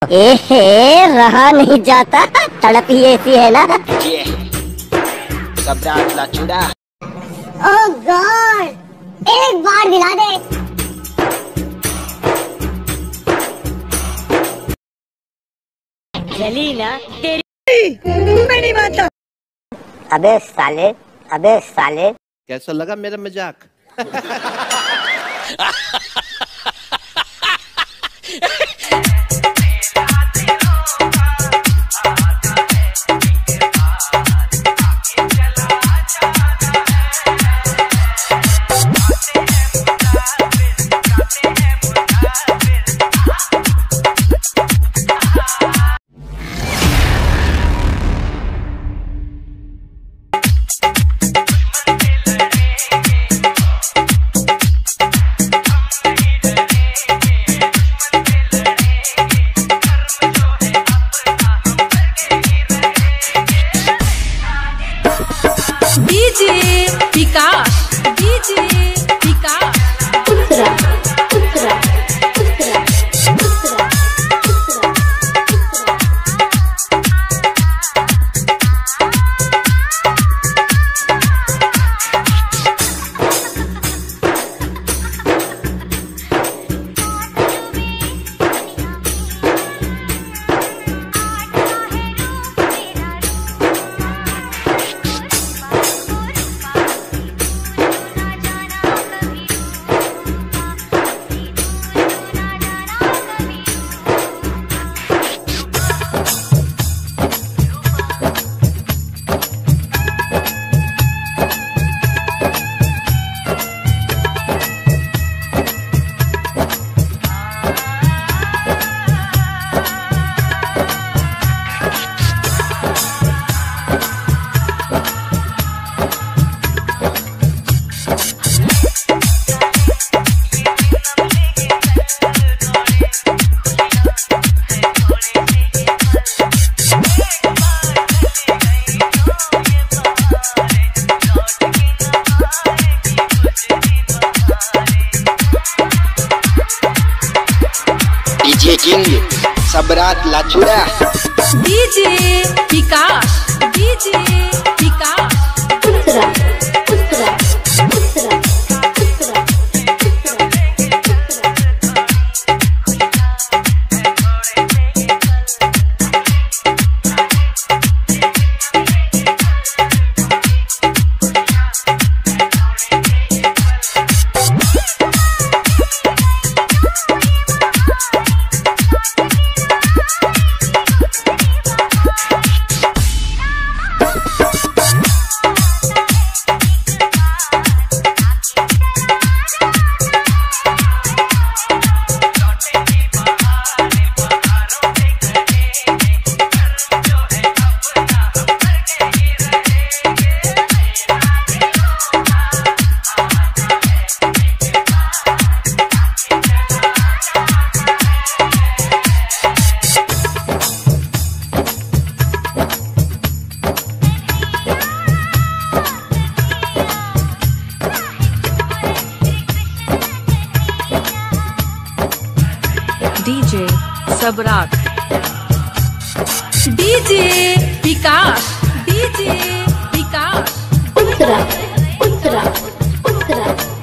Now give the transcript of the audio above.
एहे रहा नहीं जाता, तड़प ही ऐसी है ना। ये सब रात लाचुड़ा। ओह गॉड, एक बार दिला दे। चली ना तेरी, मैं नहीं मानता। अबे साले, अबे साले। कैसा लगा मेरा मजाक? सब रात लाचुड़ा। डीजे विकास, डीजे विकास। डीजे सबरात, डीजे विकास, डीजे विकास। उत्तरा उत्तरा उत्तरा।